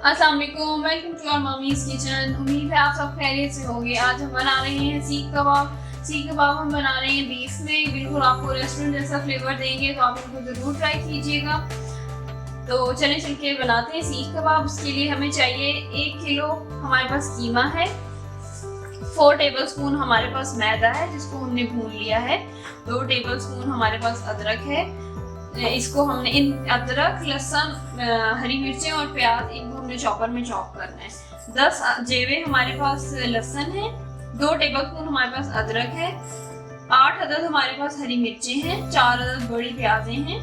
अस्सलाम वालेकुम, welcome to our mummy's kitchen. उम्मीद है आप सब खैरियत से होंगे। आज हम बना रहे हैं सीख कबाब। सीख कबाब हम बना रहे हैं बीफ में, बिल्कुल आपको रेस्टोरेंट जैसा फ्लेवर देंगे, तो आप इनको ज़रूर ट्राई कीजिएगा। तो चले चल के बनाते हैं सीख कबाब। उसके लिए हमें चाहिए 1 किलो हमारे पास कीमा है, 4 टेबलस्पून हमारे पास मैदा है जिसको हमने भून लिया है, 2 टेबलस्पून हमारे पास अदरक है। इसको हमने इन अदरक, लहसुन, हरी मिर्चें और प्याज इनको हमने चॉपर में चॉप करना है। 10 जेवे हमारे पास लहसुन है, 2 टेबलस्पून हमारे पास अदरक है, 8 अदद हमारे पास हरी मिर्चें हैं, 4 अदद बड़ी प्याजें हैं,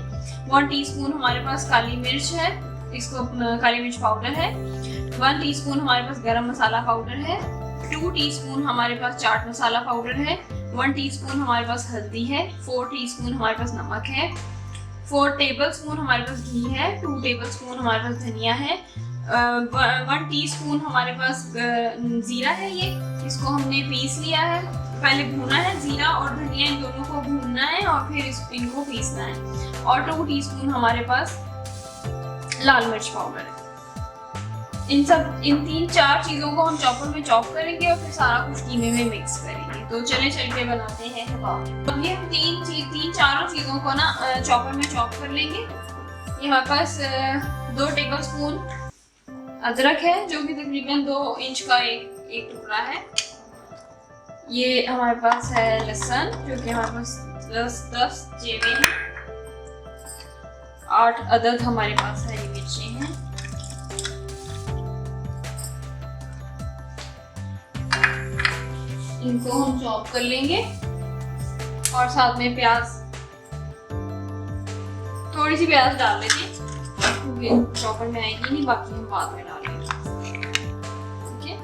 1 टीस्पून हमारे पास काली मिर्च है, इसको काली मिर्च पाउडर है, 1 टीस्पून हमारे पास गरम मसाला पाउडर है, 2 टीस्पून हमारे पास चाट मसाला पाउडर है, 1 टीस्पून हमारे पास हल्दी है, 4 टीस्पून हमारे पास नमक है, 4 टेबलस्पून हमारे पास घी है, 2 टेबलस्पून हमारे पास धनिया है, 1 टीस्पून हमारे पास जीरा है। ये इसको हमने पीस लिया है, पहले भूना है, जीरा और धनिया इन दोनों को भूनना है और फिर इनको पीसना है। और 2 टीस्पून हमारे पास लाल मिर्च पाउडर है। इन 3-4 चीज़ों को हम चॉपर में चॉप करेंगे और फिर सारा कुछ कीमे में मिक्स करेंगे। तो चले चल के बनाते हैं कबाब। अब ये हम चारों चीज़ों को ना चॉपर में चॉप कर लेंगे। ये हमारे पास 2 टेबलस्पून अदरक है जो कि तकरीबन 2 इंच का एक टुकड़ा है। ये हमारे पास है लहसुन जो कि हमारे पास 10 जेवे हैं, 8 अदद हमारे पास हरी मिर्चें हैं, इनको हम चॉप कर लेंगे। और साथ में प्याज, थोड़ी सी प्याज डाल लेंगे क्योंकि चॉपर में आएगी नहीं, बाकी हम बाद में डालेंगे। ठीक है,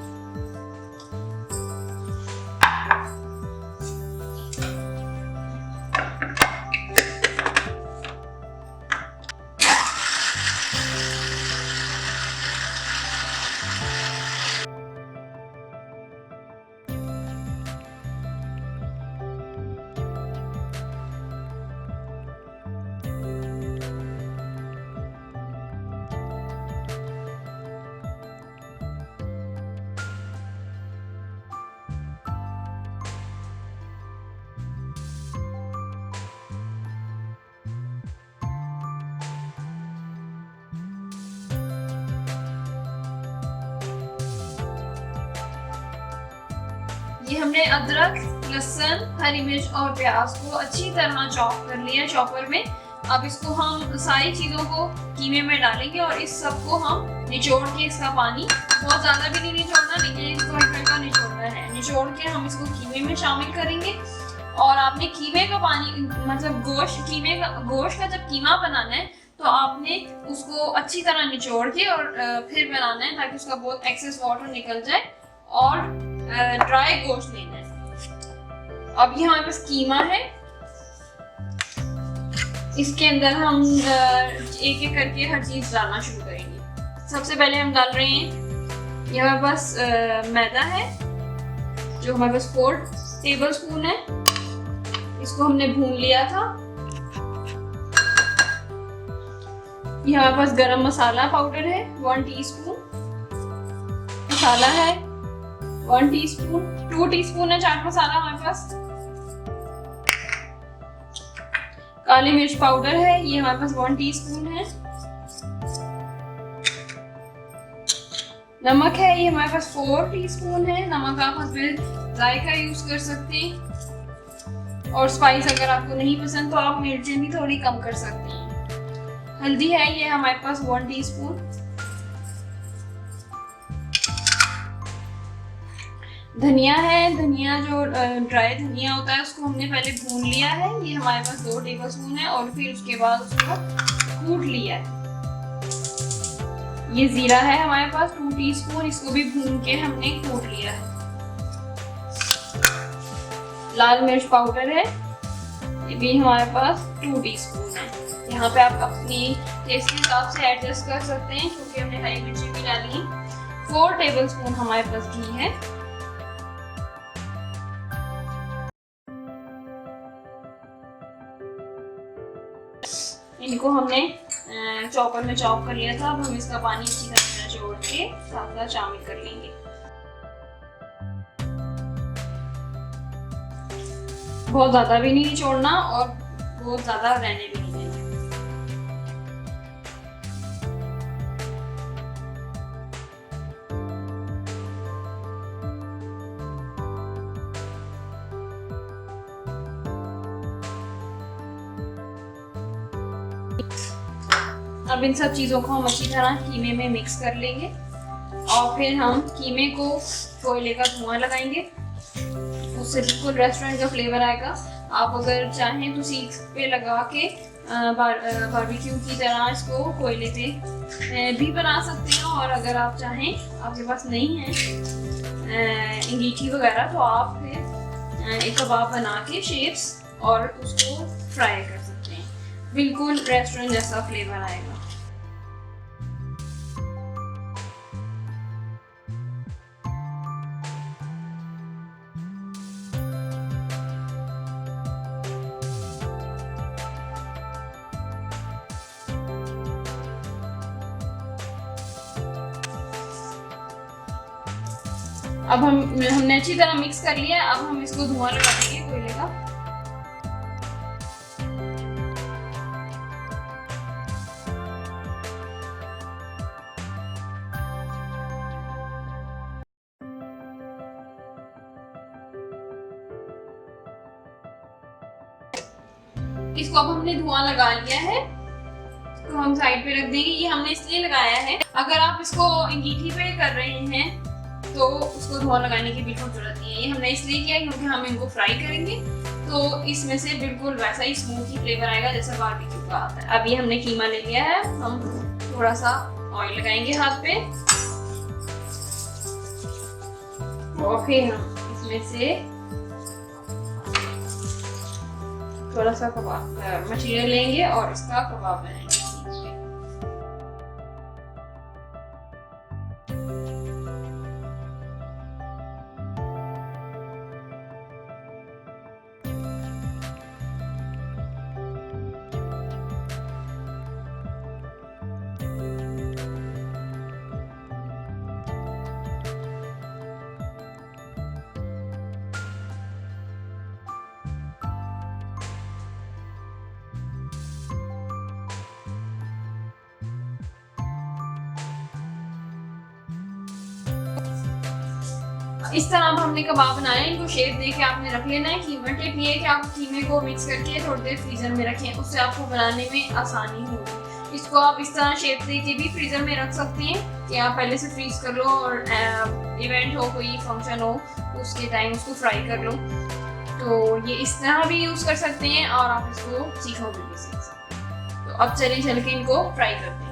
ये हमने अदरक, लहसुन, हरी मिर्च और प्याज को अच्छी तरह चॉप कर लिया चॉपर में। अब इसको हम सारी चीज़ों को कीमे में डालेंगे और इस सबको हम निचोड़ के, इसका पानी बहुत ज़्यादा भी नहीं निचोड़ना, लेकिन इसको हल्का निचोड़ना है। निचोड़ के हम इसको कीमे में शामिल करेंगे। और आपने कीमे का पानी, मतलब गोश्त का जब कीमा बनाना है तो आपने उसको अच्छी तरह निचोड़ के और फिर बनाना है ताकि उसका बहुत एक्सेस वाटर निकल जाए और ड्राई गोश्त लेना है। अब ये हमारे पास कीमा है, इसके अंदर हम एक एक करके हर चीज डालना शुरू करेंगे। सबसे पहले हम डाल रहे हैं, ये हमारे पास मैदा है जो हमारे पास 4 टेबलस्पून है, इसको हमने भून लिया था। ये हमारे पास गरम मसाला पाउडर है 1 टीस्पून, मसाला है 1 टीस्पून, 2 टीस्पून है चाट मसाला हमारे पास, काली मिर्च पाउडर है, ये हमारे पास 1 टीस्पून है, नमक है, ये हमारे पास 4 टीस्पून है। नमक आप हस्बे जायका यूज कर सकते हैं, और स्पाइस अगर आपको नहीं पसंद तो आप मिर्चें भी थोड़ी कम कर सकते हैं। हल्दी है, ये हमारे पास 1 टीस्पून, धनिया है, धनिया जो ड्राई धनिया होता है उसको हमने पहले भून लिया है, ये हमारे पास 2 टेबलस्पून है और फिर उसके बाद उसको कूट लिया है। ये जीरा है हमारे पास 2 टीस्पून, इसको भी भून के हमने कूट लिया है। लाल मिर्च पाउडर है, ये भी हमारे पास 2 टीस्पून है। यहाँ पे आप अपनी टेस्ट के हिसाब से एडजस्ट कर सकते हैं क्योंकि हमने हरी मिर्ची भी डाली है। 4 टेबलस्पून हमारे पास घी है, इनको हमने चॉपर में चॉप कर लिया था। अब हम इसका पानी अच्छी तरह से निचोड़ लेंगे। के साथ साथ शामिल कर लेंगे। बहुत ज़्यादा भी नहीं छोड़ना और बहुत ज़्यादा रहने भी नहीं देना। अब इन सब चीज़ों को हम अच्छी तरह कीमे में मिक्स कर लेंगे और फिर हम कीमे को कोयले का धुआं लगाएंगे, उससे बिल्कुल रेस्टोरेंट का फ्लेवर आएगा। आप अगर चाहें तो सीख पे लगा के बारबेक्यू की तरह इसको कोयले पे भी बना सकते हैं, और अगर आप चाहें, आपके पास नहीं है अंगीठी वगैरह, तो आप फिर एक कबाब बना के शेप्स और उसको फ्राई कर सकते हैं। बिल्कुल रेस्टोरेंट जैसा फ्लेवर आएगा। अब हमने अच्छी तरह मिक्स कर लिया है। अब हम इसको धुआं लगा देंगे कोयले का। इसको अब हमने धुआं लगा लिया है, तो हम साइड पे रख देंगे। ये हमने इसलिए लगाया है, अगर आप इसको अंगीठी पे कर रहे हैं तो उसको धुआं लगाने की बिल्कुल जरूरत नहीं है। ये हमने इसलिए किया क्योंकि हम इनको फ्राई करेंगे, तो इसमें से बिल्कुल वैसा ही स्मोकी फ्लेवर आएगा जैसा बारबेक्यू का आता है। अब ये हमने कीमा ले लिया है, हम थोड़ा सा ऑयल लगाएंगे हाथ पे और फिर हम इसमें से थोड़ा सा कबाब मटेरियल लेंगे और इसका कबाब बनाएंगे। इस तरह अब हमने कबाब बनाए, इनको शेप दे के आपने रख लेना है। कीमा टिप ये है कि आप कीमे को मिक्स करके थोड़ी देर फ्रीजर में रखें, उससे आपको बनाने में आसानी होगी। इसको आप इस तरह शेप दे के भी फ्रीजर में रख सकते हैं कि आप पहले से फ्रीज कर लो और इवेंट हो, कोई फंक्शन हो, उसके टाइम उसको फ्राई कर लो। तो ये इस तरह भी यूज कर सकते हैं और आप इसको सीखोगे भी सीख सकते हैं। तो अब चलिए चल के इनको फ्राई करते हैं।